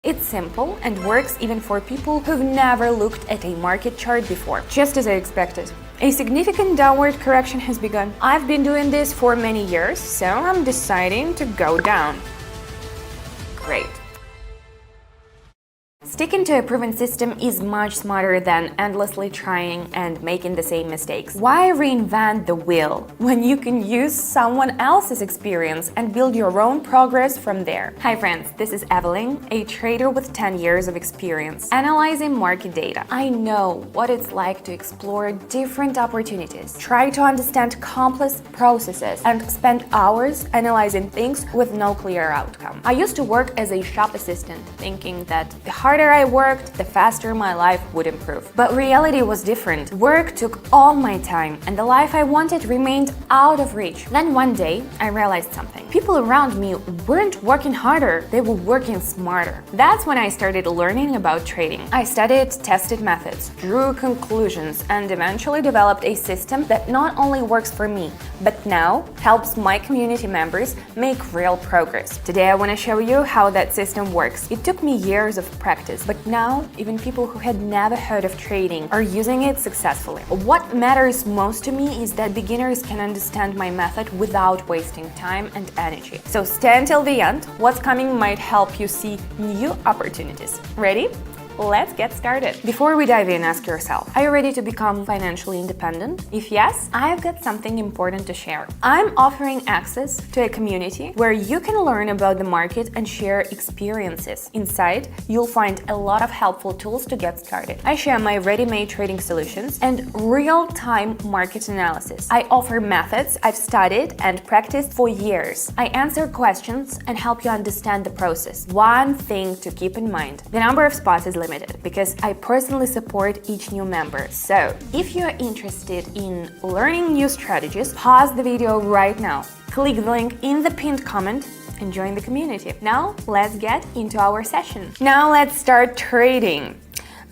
It's simple and works even for people who've never looked at a market chart before. Just as I expected. A significant downward correction has begun. I've been doing this for many years, so I'm deciding to go down. Great. Sticking to a proven system is much smarter than endlessly trying and making the same mistakes. Why reinvent the wheel when you can use someone else's experience and build your own progress from there? Hi friends, this is Evelyn, a trader with 10 years of experience analyzing market data. I know what it's like to explore different opportunities, try to understand complex processes, and spend hours analyzing things with no clear outcome. I used to work as a shop assistant, thinking that the harder I worked, the faster my life would improve. But reality was different. Work took all my time, and the life I wanted remained out of reach. Then one day, I realized something. People around me weren't working harder, they were working smarter. That's when I started learning about trading. I studied, tested methods, drew conclusions, and eventually developed a system that not only works for me, but now helps my community members make real progress. Today I want to show you how that system works. It took me years of practice, but now even people who had never heard of trading are using it successfully. What matters most to me is that beginners can understand my method without wasting time and energy. So stay until the end. What's coming might help you see new opportunities. Ready? Let's get started. Before we dive in, ask yourself, are you ready to become financially independent? If yes, I've got something important to share. I'm offering access to a community where you can learn about the market and share experiences. Inside, you'll find a lot of helpful tools to get started. I share my ready-made trading solutions and real-time market analysis. I offer methods I've studied and practiced for years. I answer questions and help you understand the process. One thing to keep in mind, the number of spots is limited because I personally support each new member. So, if you're interested in learning new strategies, pause the video right now. Click the link in the pinned comment and join the community. Now, let's get into our session. Now, let's start trading.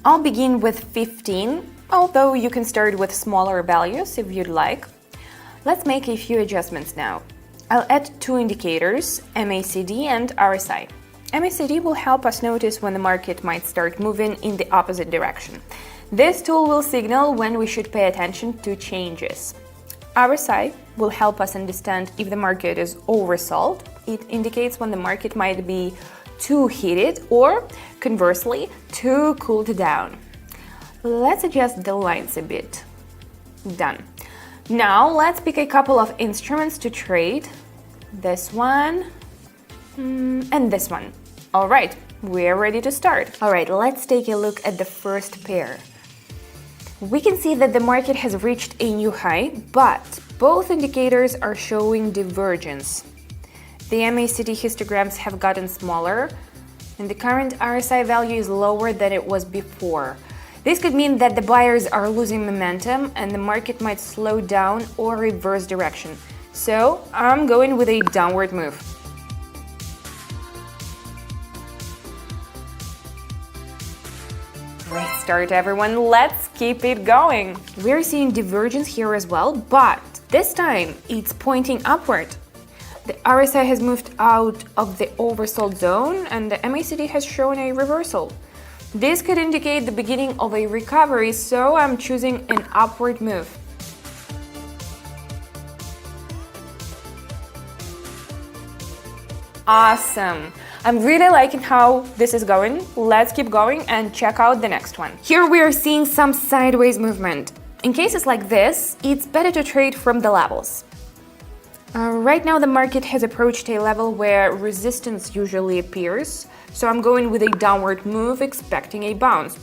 I'll begin with 15, although you can start with smaller values if you'd like. Let's make a few adjustments now. I'll add two indicators, MACD and RSI. MACD will help us notice when the market might start moving in the opposite direction. This tool will signal when we should pay attention to changes. RSI will help us understand if the market is oversold. It indicates when the market might be too heated or, conversely, too cooled down. Let's adjust the lines a bit. Done. Now let's pick a couple of instruments to trade. This one and this one. All right, we're ready to start. All right, let's take a look at the first pair. We can see that the market has reached a new high, but both indicators are showing divergence. The MACD histograms have gotten smaller, and the current RSI value is lower than it was before. This could mean that the buyers are losing momentum and the market might slow down or reverse direction. So I'm going with a downward move. Great start, everyone. Let's keep it going. We're seeing divergence here as well, but this time it's pointing upward. The RSI has moved out of the oversold zone and the MACD has shown a reversal. This could indicate the beginning of a recovery, so I'm choosing an upward move. Awesome! I'm really liking how this is going. Let's keep going and check out the next one. Here we are seeing some sideways movement. In cases like this, it's better to trade from the levels. Right now the market has approached a level where resistance usually appears, so I'm going with a downward move, expecting a bounce.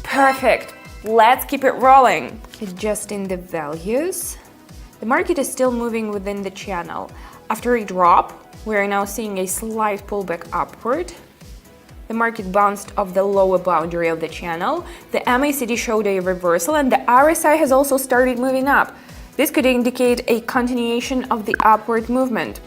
Perfect! Let's keep it rolling. Adjusting the values. The market is still moving within the channel. After a drop, we are now seeing a slight pullback upward. The market bounced off the lower boundary of the channel. The MACD showed a reversal and the RSI has also started moving up. This could indicate a continuation of the upward movement.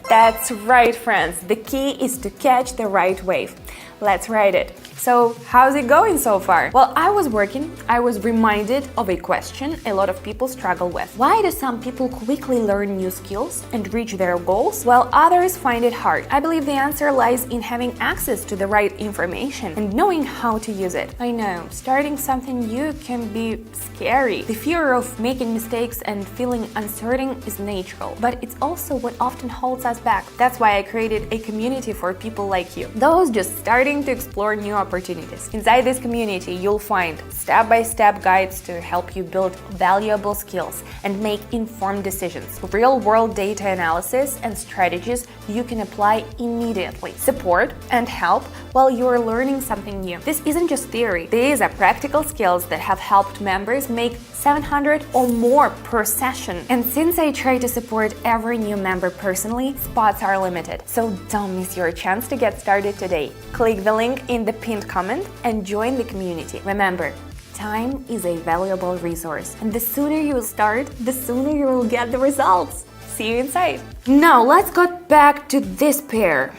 That's right, friends. The key is to catch the right wave. Let's ride it. So, how's it going so far? While I was working, I was reminded of a question a lot of people struggle with. Why do some people quickly learn new skills and reach their goals, while others find it hard? I believe the answer lies in having access to the right information and knowing how to use it. I know, starting something new can be scary. The fear of making mistakes and feeling uncertain is natural, but it's also what often holds us back. That's why I created a community for people like you, those just starting to explore new opportunities. Inside this community, you'll find step-by-step guides to help you build valuable skills and make informed decisions, real-world data analysis and strategies you can apply immediately, support and help while you're learning something new. This isn't just theory. These are practical skills that have helped members make 700 or more per session. And since I try to support every new member personally, spots are limited. So don't miss your chance to get started today. Click the link in the pinned comment and join the community. Remember, time is a valuable resource, and the sooner you start, the sooner you will get the results. See you inside. Now let's go back to this pair.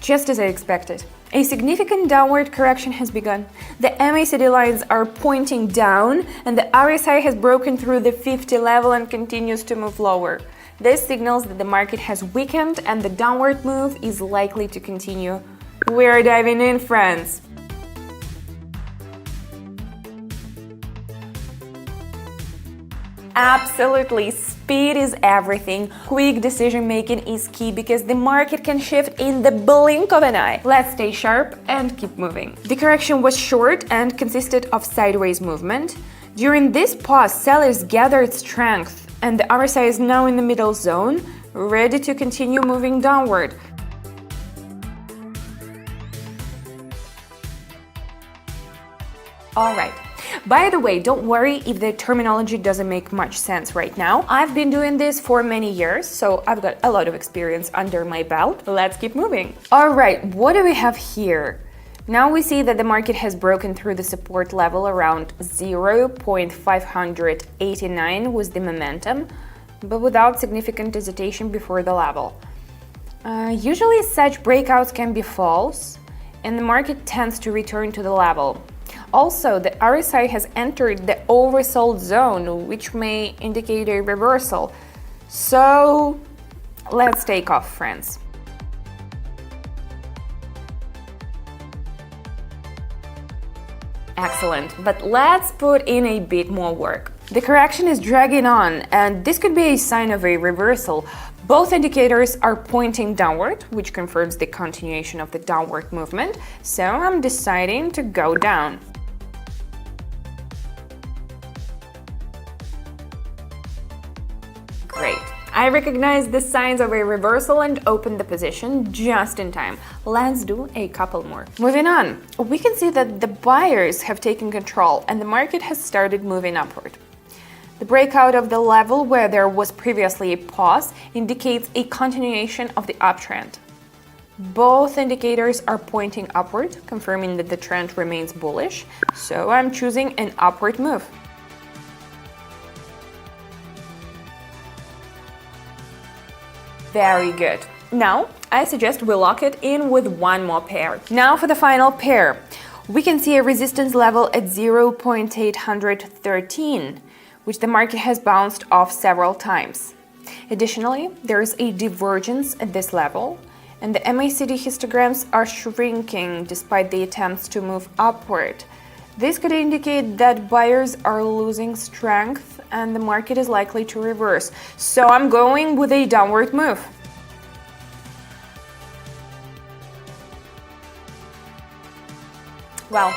Just as I expected. A significant downward correction has begun. The MACD lines are pointing down, and the RSI has broken through the 50 level and continues to move lower. This signals that the market has weakened and the downward move is likely to continue. We're diving in, friends. Absolutely, speed is everything. Quick decision making is key because the market can shift in the blink of an eye. Let's stay sharp and keep moving. The correction was short and consisted of sideways movement. During this pause, sellers gathered strength, and the RSI is now in the middle zone, ready to continue moving downward. All right. By the way, don't worry if the terminology doesn't make much sense right now. I've been doing this for many years, so I've got a lot of experience under my belt. Let's keep moving. All right, what do we have here? Now we see that the market has broken through the support level around 0.589 with the momentum, but without significant hesitation before the level. Usually such breakouts can be false, and the market tends to return to the level. Also, the RSI has entered the oversold zone, which may indicate a reversal. So, let's take off, friends. Excellent, but let's put in a bit more work. The correction is dragging on, and this could be a sign of a reversal. Both indicators are pointing downward, which confirms the continuation of the downward movement, so I'm deciding to go down. Great. I recognize the signs of a reversal and open the position just in time. Let's do a couple more. Moving on, we can see that the buyers have taken control and the market has started moving upward. The breakout of the level where there was previously a pause indicates a continuation of the uptrend. Both indicators are pointing upward, confirming that the trend remains bullish, so I'm choosing an upward move. Very good. Now, I suggest we lock it in with one more pair. Now for the final pair. We can see a resistance level at 0.813, which the market has bounced off several times. Additionally, there is a divergence at this level, and the MACD histograms are shrinking despite the attempts to move upward. This could indicate that buyers are losing strength and the market is likely to reverse. So I'm going with a downward move. Well,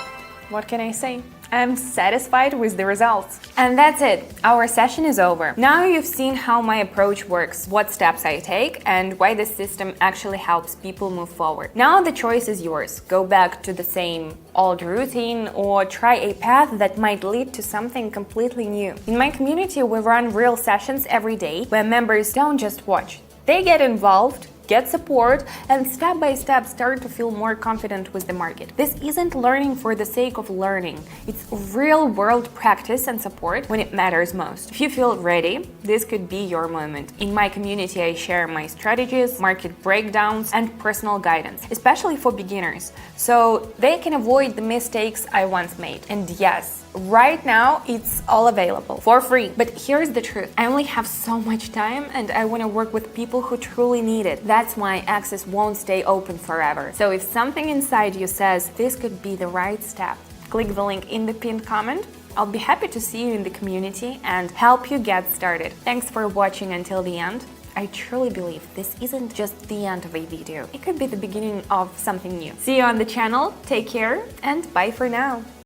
what can I say? I'm satisfied with the results. And that's it. Our session is over. Now you've seen how my approach works, what steps I take, and why this system actually helps people move forward. Now the choice is yours. Go back to the same old routine or try a path that might lead to something completely new. In my community, we run real sessions every day where members don't just watch. They get involved, get support, and step by step start to feel more confident with the market. This isn't learning for the sake of learning. It's real-world practice and support when it matters most. If you feel ready, this could be your moment. In my community, I share my strategies, market breakdowns, and personal guidance, especially for beginners, so they can avoid the mistakes I once made. And yes, right now it's all available for free. But here's the truth. I only have so much time and I want to work with people who truly need it. That's why access won't stay open forever. So if something inside you says this could be the right step, click the link in the pinned comment. I'll be happy to see you in the community and help you get started. Thanks for watching until the end. I truly believe this isn't just the end of a video. It could be the beginning of something new. See you on the channel, take care, and bye for now.